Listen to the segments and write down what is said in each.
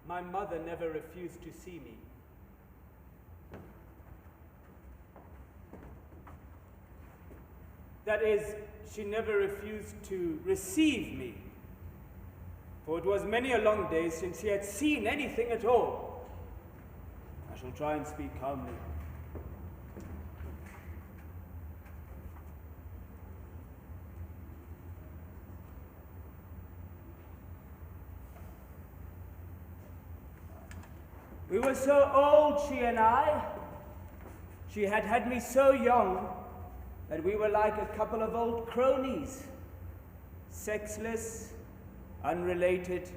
my mother never refused to see me. That is, she never refused to receive me, for it was many a long day since she had seen anything at all. I shall try and speak calmly. We were so old, she and I. She had had me so young that we were like a couple of old cronies, sexless, unrelated.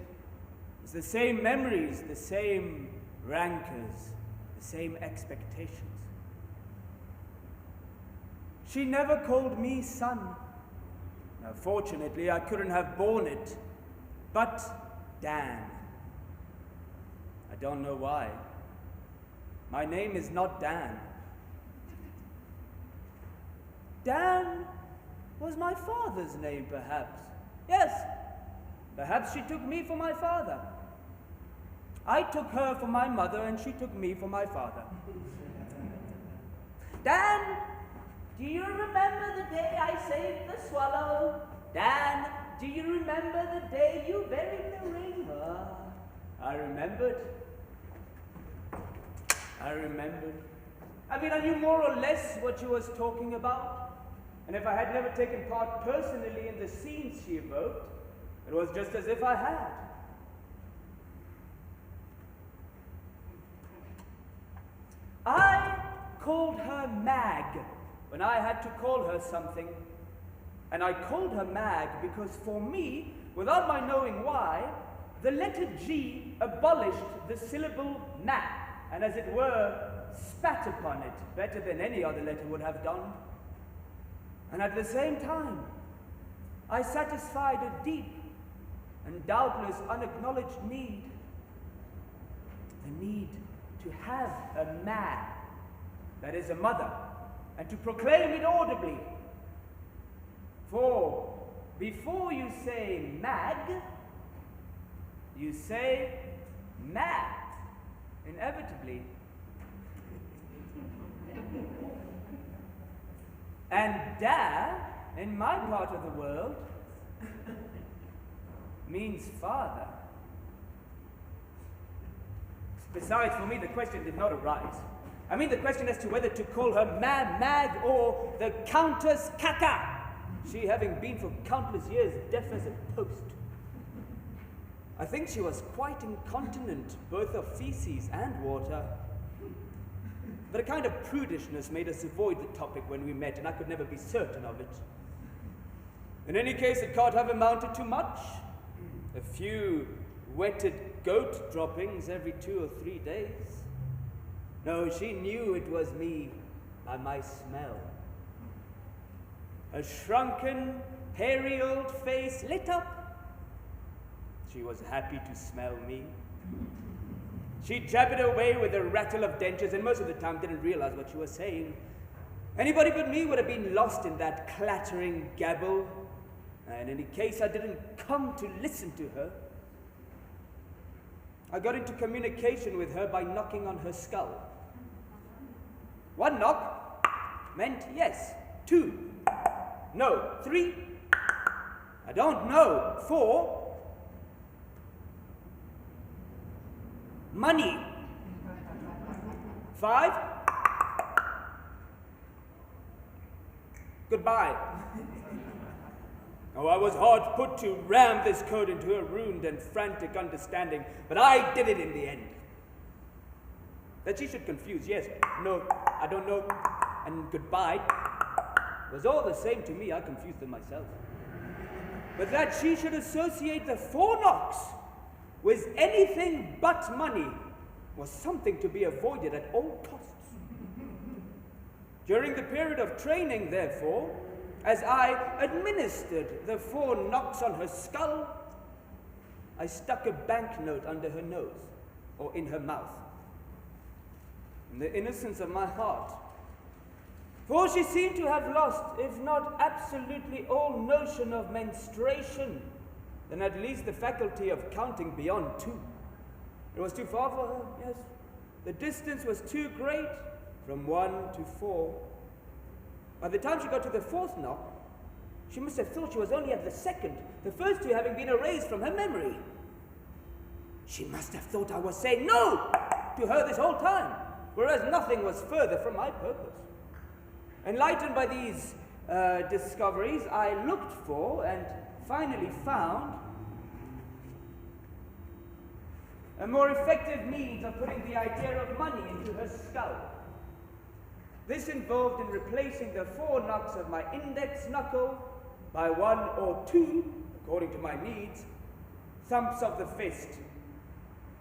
It's the same memories, the same rancors, the same expectations. She never called me son. Now, fortunately, I couldn't have borne it, but Dan. I don't know why. My name is not Dan. Dan was my father's name, perhaps. Yes, perhaps she took me for my father. I took her for my mother, and she took me for my father. Dan, do you remember the day I saved the swallow? Dan, do you remember the day you buried the ring? I remembered. I mean, I knew more or less what she was talking about. And if I had never taken part personally in the scenes she evoked, it was just as if I had. I called her Mag when I had to call her something. And I called her Mag because for me, without my knowing why, the letter G abolished the syllable ma, and as it were, spat upon it better than any other letter would have done. And at the same time, I satisfied a deep and doubtless unacknowledged need. The need to have a ma, that is a mother, and to proclaim it audibly. For before you say mag, you say mad, inevitably. And da, in my part of the world, means father. Besides, for me, the question did not arise. I mean the question as to whether to call her Mag or the Countess Kaka, she having been for countless years deaf as a post. I think she was quite incontinent, both of feces and water. But a kind of prudishness made us avoid the topic when we met, and I could never be certain of it. In any case, it can't have amounted to much. A few wetted goat droppings every 2 or 3 days. No, she knew it was me by my smell. A shrunken, hairy old face lit up. She was happy to smell me. She jabbered away with a rattle of dentures, and most of the time didn't realize what she was saying. Anybody but me would have been lost in that clattering gabble. In any case, I didn't come to listen to her. I got into communication with her by knocking on her skull. 1 knock meant yes. 2, no. 3, I don't know. 4, money. 5, goodbye. Oh, I was hard put to ram this code into her ruined and frantic understanding, but I did it in the end. That she should confuse yes, no, I don't know, and goodbye was all the same to me. I confused them myself. But that she should associate the 4 knocks with anything but money was something to be avoided at all costs. During the period of training, therefore, as I administered the 4 knocks on her skull, I stuck a banknote under her nose, or in her mouth. In the innocence of my heart, for she seemed to have lost, if not absolutely all notion of menstruation, then at least the faculty of counting beyond 2. It was too far for her, yes. The distance was too great from 1 to 4. By the time she got to the 4th knock, she must have thought she was only at the 2nd, the first 2 having been erased from her memory. She must have thought I was saying no to her this whole time, whereas nothing was further from my purpose. Enlightened by these discoveries, I looked for and finally found a more effective means of putting the idea of money into her skull. This involved in replacing the 4 knocks of my index knuckle by 1 or 2, according to my needs, thumps of the fist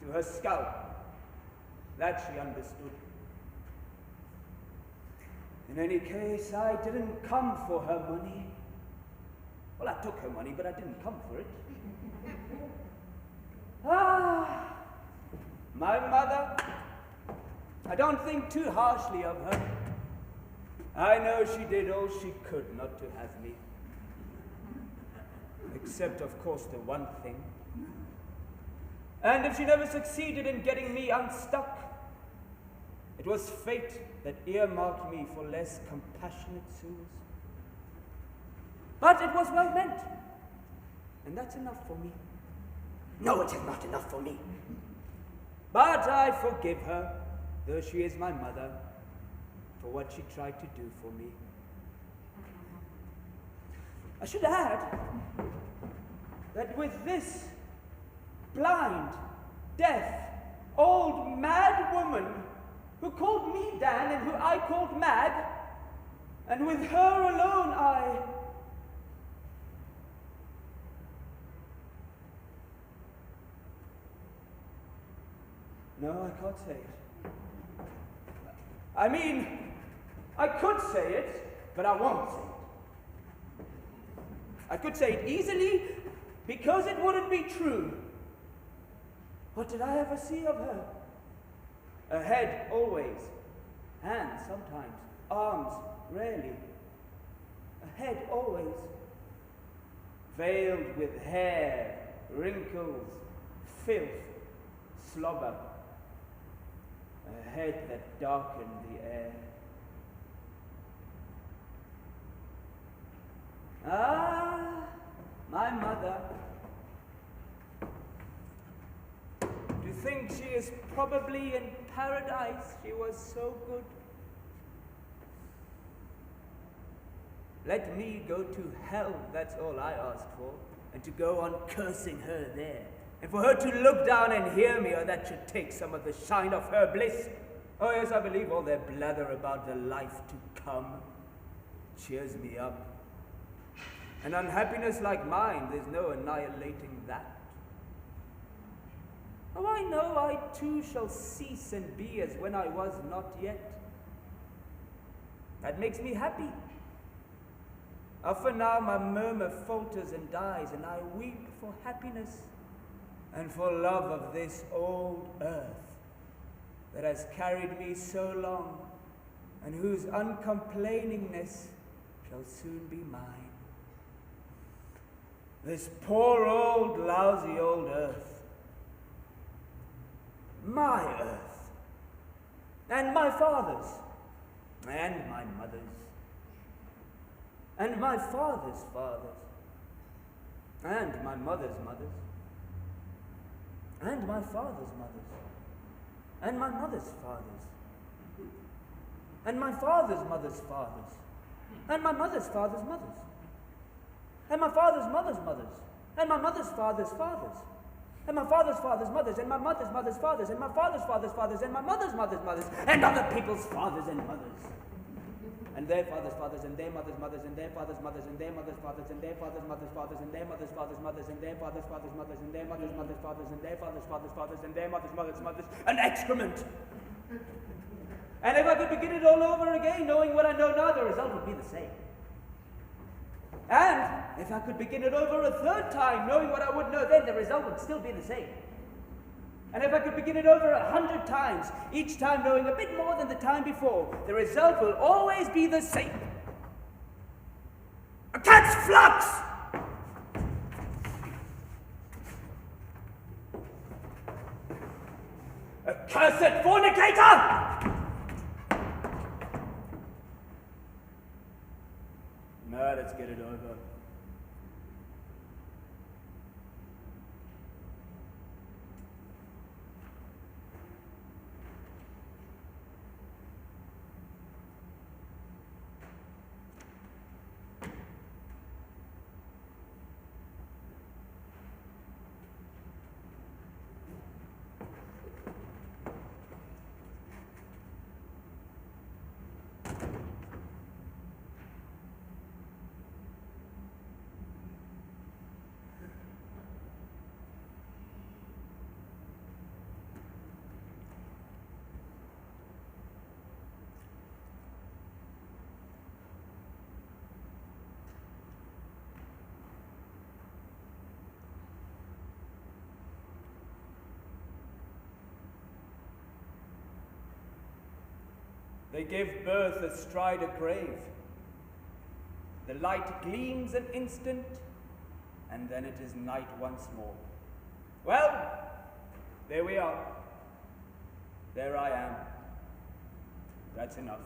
to her skull. That she understood. In any case, I didn't come for her money. Well, I took her money, but I didn't come for it. My mother, I don't think too harshly of her. I know she did all she could not to have me. Except, of course, the one thing. And if she never succeeded in getting me unstuck, it was fate that earmarked me for less compassionate sues. But it was well meant, and that's enough for me. No, it is not enough for me. But I forgive her, though she is my mother, for what she tried to do for me. I should add that with this blind, deaf, old, mad woman who called me Dan and who I called Mad, and with her alone I... No, I can't say it. I mean, I could say it, but I won't say it. I could say it easily because it wouldn't be true. What did I ever see of her? A head always, hands sometimes, arms rarely. A head always, veiled with hair, wrinkles, filth, slobber. A head that darkened the air. Ah, my mother. To think she is probably in paradise, she was so good. Let me go to hell, that's all I asked for, and to go on cursing her there. And for her to look down and hear me, or that should take some of the shine off her bliss. Oh yes, I believe all their blather about the life to come cheers me up. An unhappiness like mine, there's no annihilating that. Oh, I know I too shall cease and be as when I was not yet. That makes me happy. Often now my murmur falters and dies, and I weep for happiness and for love of this old earth that has carried me so long, and whose uncomplainingness shall soon be mine. This poor old, lousy old earth, my earth, and my father's, and my mother's, and my father's fathers, and my mother's mothers, and my father's mothers, and my mother's fathers, and my father's mother's fathers, and my mother's father's mothers, and my father's mother's mothers, and my mother's father's fathers, and my father's father's mothers, and my mother's mother's fathers, and my father's father's fathers, and my mother's mother's mothers, and other people's fathers and mothers, and their fathers' fathers, and their mothers' mothers, and their fathers' mothers, and their mothers' fathers, and their fathers' mothers' fathers, and their mothers' fathers' mothers, and their fathers' fathers' mothers, and their mothers' mothers' fathers, and their fathers' fathers' fathers, and their mothers' mothers' mothers, an excrement. And if I could begin it all over again, knowing what I know now, the result would be the same. And if I could begin it over a third time, knowing what I would know then, the result would still be the same. And if I could begin it over 100 times, each time knowing a bit more than the time before, the result will always be the same. A cat's flux! Accursed fornicator! Now let's get it over. They give birth astride a grave. The light gleams an instant, and then it is night once more. Well, there we are. There I am. That's enough.